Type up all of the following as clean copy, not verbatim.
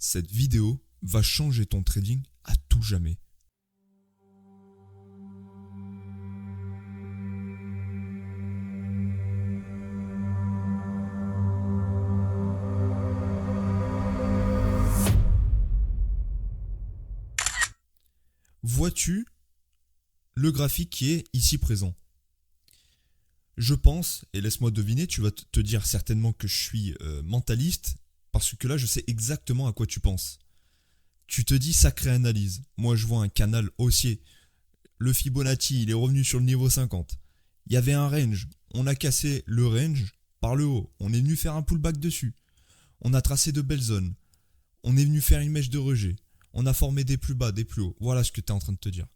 Cette vidéo va changer ton trading à tout jamais. Vois-tu le graphique qui est ici présent? Je pense, et laisse-moi deviner, tu vas te dire certainement que je suis mentaliste, parce que là je sais exactement à quoi tu penses. Tu te dis sacrée analyse. Moi je vois un canal haussier. Le Fibonacci il est revenu sur le niveau 50. Il y avait un range. On a cassé le range par le haut. On est venu faire un pullback dessus. On a tracé de belles zones. On est venu faire une mèche de rejet. On a formé des plus bas, des plus hauts. Voilà ce que tu es en train de te dire.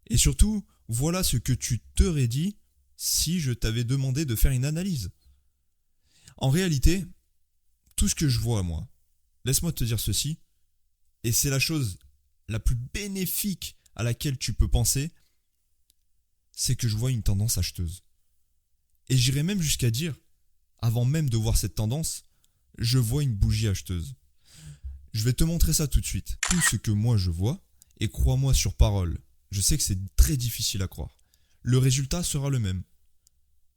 Et surtout, voilà ce que tu t'aurais dit si je t'avais demandé de faire une analyse. En réalité, tout ce que je vois, moi, laisse-moi te dire ceci, et c'est la chose la plus bénéfique à laquelle tu peux penser, c'est que je vois une tendance acheteuse. Et j'irais même jusqu'à dire, avant même de voir cette tendance, je vois une bougie acheteuse. Je vais te montrer ça tout de suite. Tout ce que moi je vois, et crois-moi sur parole, je sais que c'est très difficile à croire. Le résultat sera le même.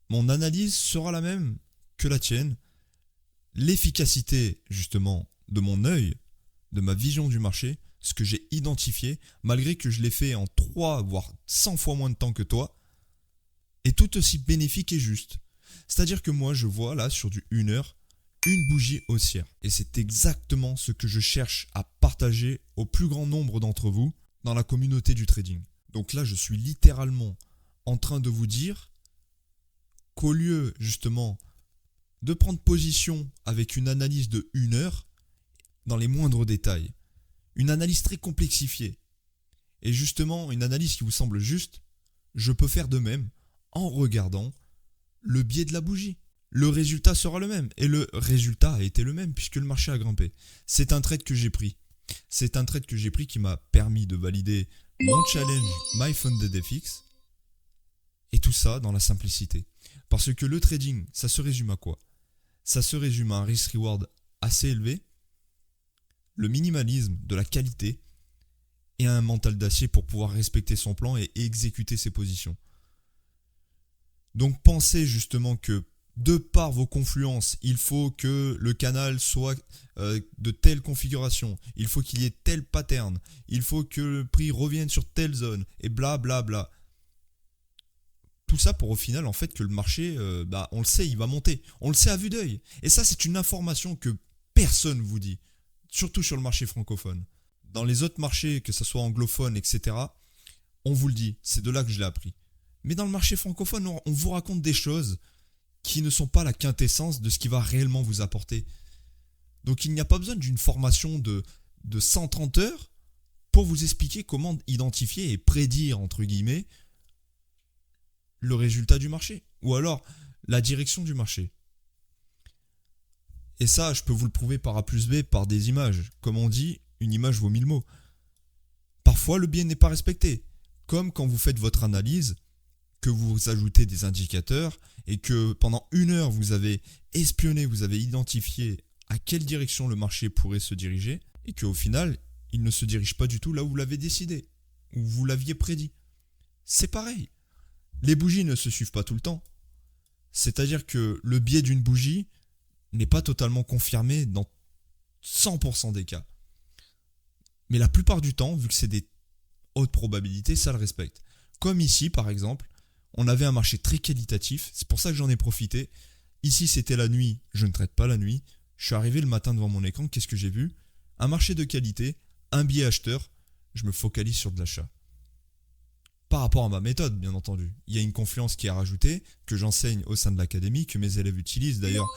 Mon analyse sera la même que la tienne. L'efficacité, justement, de mon œil, de ma vision du marché, ce que j'ai identifié, malgré que je l'ai fait en 3 voire 100 fois moins de temps que toi, est tout aussi bénéfique et juste. C'est-à-dire que moi, je vois là, sur du 1 heure, une bougie haussière. Et c'est exactement ce que je cherche à partager au plus grand nombre d'entre vous dans la communauté du trading. Donc là, je suis littéralement en train de vous dire qu'au lieu, justement, de prendre position avec une analyse de 1 heure, dans les moindres détails, une analyse très complexifiée, et justement une analyse qui vous semble juste, je peux faire de même en regardant le biais de la bougie. Le résultat sera le même, et le résultat a été le même puisque le marché a grimpé. C'est un trade que j'ai pris. C'est un trade que j'ai pris qui m'a permis de valider mon challenge MyFunded FX, et tout ça dans la simplicité. Parce que le trading, ça se résume à quoi? Ça se résume à un risk-reward assez élevé, le minimalisme de la qualité et un mental d'acier pour pouvoir respecter son plan et exécuter ses positions. Donc pensez justement que de par vos confluences, il faut que le canal soit de telle configuration, il faut qu'il y ait tel pattern, il faut que le prix revienne sur telle zone et bla bla bla. Tout ça pour au final en fait que le marché, on le sait, il va monter. On le sait à vue d'œil. Et ça c'est une information que personne vous dit. Surtout sur le marché francophone. Dans les autres marchés, que ce soit anglophone, etc., on vous le dit, c'est de là que je l'ai appris. Mais dans le marché francophone, on vous raconte des choses qui ne sont pas la quintessence de ce qui va réellement vous apporter. Donc il n'y a pas besoin d'une formation de 130 heures pour vous expliquer comment identifier et prédire, entre guillemets, le résultat du marché. Ou alors la direction du marché. Et ça, je peux vous le prouver par A plus B, par des images. Comme on dit, une image vaut 1000 mots. Parfois, le biais n'est pas respecté. Comme quand vous faites votre analyse, que vous ajoutez des indicateurs et que pendant 1 heure, vous avez espionné, vous avez identifié à quelle direction le marché pourrait se diriger et qu'au final, il ne se dirige pas du tout là où vous l'avez décidé, où vous l'aviez prédit. C'est pareil. Les bougies ne se suivent pas tout le temps. C'est-à-dire que le biais d'une bougie n'est pas totalement confirmé dans 100% des cas. Mais la plupart du temps, vu que c'est des hautes probabilités, ça le respecte. Comme ici, par exemple, on avait un marché très qualitatif, c'est pour ça que j'en ai profité. Ici, c'était la nuit, je ne traite pas la nuit. Je suis arrivé le matin devant mon écran, qu'est-ce que j'ai vu? Un marché de qualité, un biais acheteur, je me focalise sur de l'achat. Par rapport à ma méthode, bien entendu. Il y a une confluence qui est rajoutée, que j'enseigne au sein de l'académie, que mes élèves utilisent. D'ailleurs,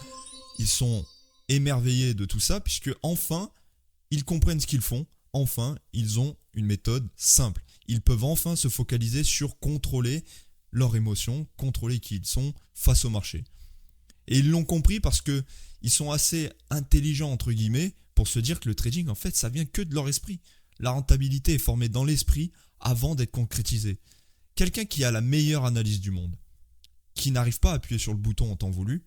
ils sont émerveillés de tout ça, puisque enfin, ils comprennent ce qu'ils font. Enfin, ils ont une méthode simple. Ils peuvent enfin se focaliser sur contrôler leurs émotions, contrôler qui ils sont face au marché. Et ils l'ont compris parce que ils sont assez intelligents, entre guillemets, pour se dire que le trading, en fait, ça vient que de leur esprit. La rentabilité est formée dans l'esprit avant d'être concrétisée. Quelqu'un qui a la meilleure analyse du monde, qui n'arrive pas à appuyer sur le bouton en temps voulu,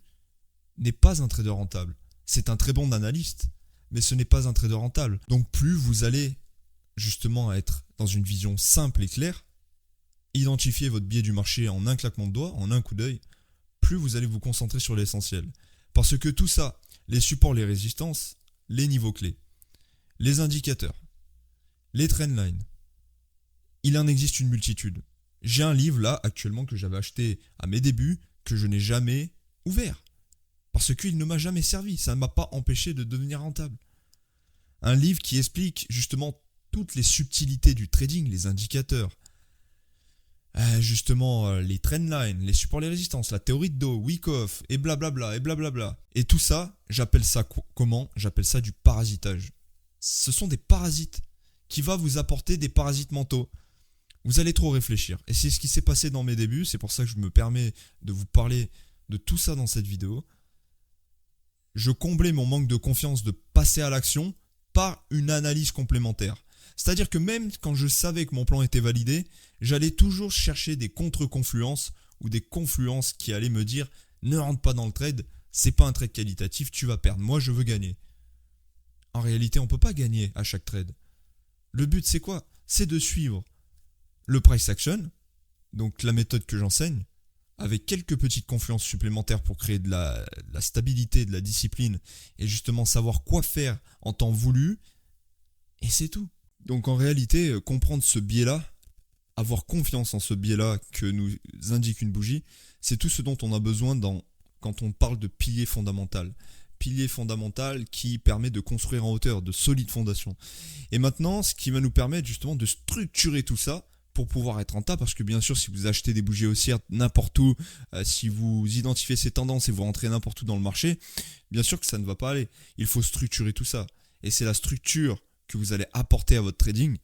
n'est pas un trader rentable. C'est un très bon analyste, mais ce n'est pas un trader rentable. Donc plus vous allez justement être dans une vision simple et claire, identifier votre biais du marché en un claquement de doigts, en un coup d'œil, plus vous allez vous concentrer sur l'essentiel. Parce que tout ça, les supports, les résistances, les niveaux clés, les indicateurs, les trendlines, il en existe une multitude. J'ai un livre là actuellement que j'avais acheté à mes débuts que je n'ai jamais ouvert. Parce qu'il ne m'a jamais servi, ça ne m'a pas empêché de devenir rentable. Un livre qui explique justement toutes les subtilités du trading, les indicateurs, justement les trendlines, les supports, les résistances, la théorie de Dow, Wyckoff, et blablabla, et blablabla. Et tout ça, j'appelle ça comment ? J'appelle ça du parasitage. Ce sont des parasites qui vont vous apporter des parasites mentaux. Vous allez trop réfléchir. Et c'est ce qui s'est passé dans mes débuts, c'est pour ça que je me permets de vous parler de tout ça dans cette vidéo. Je comblais mon manque de confiance de passer à l'action par une analyse complémentaire. C'est-à-dire que même quand je savais que mon plan était validé, j'allais toujours chercher des contre-confluences ou des confluences qui allaient me dire « Ne rentre pas dans le trade, c'est pas un trade qualitatif, tu vas perdre, moi je veux gagner ». En réalité, on ne peut pas gagner à chaque trade. Le but c'est quoi ? C'est de suivre le price action, donc la méthode que j'enseigne, avec quelques petites confluences supplémentaires pour créer de la stabilité, de la discipline, et justement savoir quoi faire en temps voulu, et c'est tout. Donc en réalité, comprendre ce biais-là, avoir confiance en ce biais-là que nous indique une bougie, c'est tout ce dont on a besoin quand on parle de pilier fondamental. Pilier fondamental qui permet de construire en hauteur, de solides fondations. Et maintenant, ce qui va nous permettre justement de structurer tout ça pour pouvoir être rentable, parce que bien sûr, si vous achetez des bougies haussières n'importe où, si vous identifiez ces tendances et vous rentrez n'importe où dans le marché, bien sûr que ça ne va pas aller. Il faut structurer tout ça. Et c'est la structure que vous allez apporter à votre trading,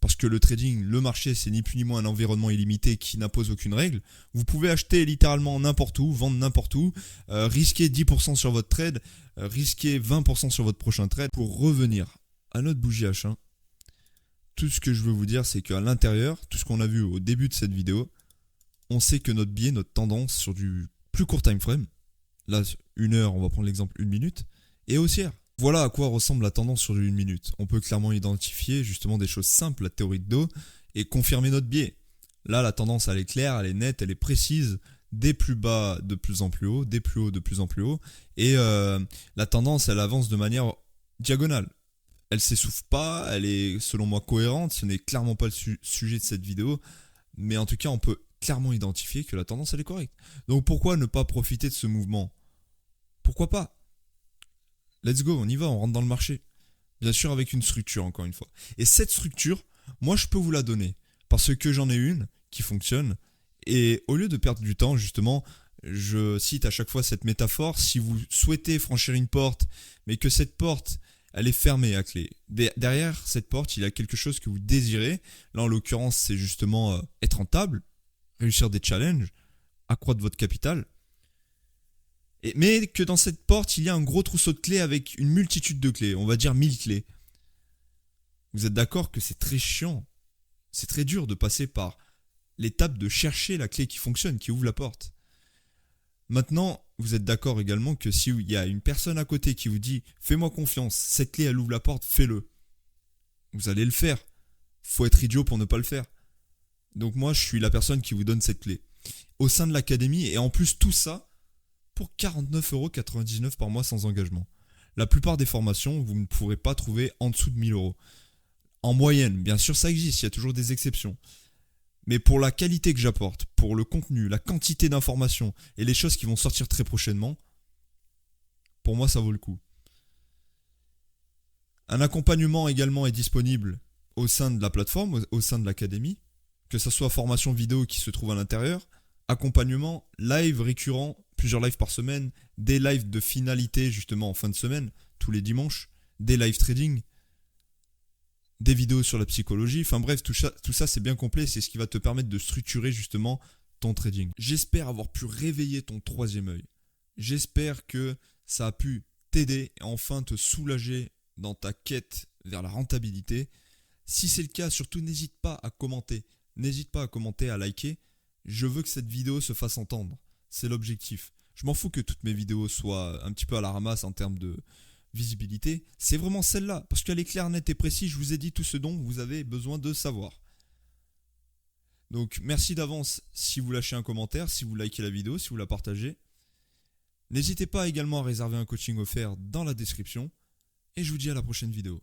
parce que le trading, le marché, c'est ni plus ni moins un environnement illimité qui n'impose aucune règle. Vous pouvez acheter littéralement n'importe où, vendre n'importe où, risquer 10% sur votre trade, risquer 20% sur votre prochain trade. Pour revenir à notre bougie H1, tout ce que je veux vous dire, c'est qu'à l'intérieur, tout ce qu'on a vu au début de cette vidéo, on sait que notre biais, notre tendance sur du plus court time frame, là, 1 heure, on va prendre l'exemple 1 minute, est haussière. Voilà à quoi ressemble la tendance sur du 1 minute. On peut clairement identifier justement des choses simples, la théorie de Dow, et confirmer notre biais. Là, la tendance, elle est claire, elle est nette, elle est précise, des plus bas de plus en plus haut, des plus hauts de plus en plus haut, et la tendance, elle avance de manière diagonale. Elle s'essouffle pas, elle est selon moi cohérente, ce n'est clairement pas le sujet de cette vidéo, mais en tout cas on peut clairement identifier que la tendance elle est correcte. Donc pourquoi ne pas profiter de ce mouvement ? Pourquoi pas ? Let's go, on y va, on rentre dans le marché. Bien sûr avec une structure encore une fois. Et cette structure, moi je peux vous la donner, parce que j'en ai une qui fonctionne, et au lieu de perdre du temps justement, je cite à chaque fois cette métaphore, si vous souhaitez franchir une porte, mais que cette porte elle est fermée à clé. Derrière cette porte, il y a quelque chose que vous désirez. Là, en l'occurrence, c'est justement être rentable, réussir des challenges, accroître votre capital. Mais que dans cette porte, il y a un gros trousseau de clés avec une multitude de clés. On va dire 1000 clés. Vous êtes d'accord que c'est très chiant. C'est très dur de passer par l'étape de chercher la clé qui fonctionne, qui ouvre la porte. Maintenant, vous êtes d'accord également que s'il y a une personne à côté qui vous dit « Fais-moi confiance, cette clé elle ouvre la porte, fais-le ». Vous allez le faire. Faut être idiot pour ne pas le faire. Donc moi, je suis la personne qui vous donne cette clé. Au sein de l'académie, et en plus tout ça, pour 49,99€ par mois sans engagement. La plupart des formations, vous ne pourrez pas trouver en dessous de 1000€. En moyenne, bien sûr ça existe, il y a toujours des exceptions. Mais pour la qualité que j'apporte, pour le contenu, la quantité d'informations et les choses qui vont sortir très prochainement, pour moi ça vaut le coup. Un accompagnement également est disponible au sein de la plateforme, au sein de l'académie, que ce soit formation vidéo qui se trouve à l'intérieur, accompagnement, live récurrent, plusieurs lives par semaine, des lives de finalité justement en fin de semaine, tous les dimanches, des live trading, des vidéos sur la psychologie, enfin bref, tout ça c'est bien complet, c'est ce qui va te permettre de structurer justement ton trading. J'espère avoir pu réveiller ton troisième œil. J'espère que ça a pu t'aider et enfin te soulager dans ta quête vers la rentabilité. Si c'est le cas, surtout n'hésite pas à commenter, à liker. Je veux que cette vidéo se fasse entendre, c'est l'objectif. Je m'en fous que toutes mes vidéos soient un petit peu à la ramasse en termes visibilité, c'est vraiment celle-là. Parce qu'elle est claire, nette et précise, je vous ai dit tout ce dont vous avez besoin de savoir. Donc merci d'avance si vous lâchez un commentaire, si vous likez la vidéo, si vous la partagez. N'hésitez pas également à réserver un coaching offert dans la description. Et je vous dis à la prochaine vidéo.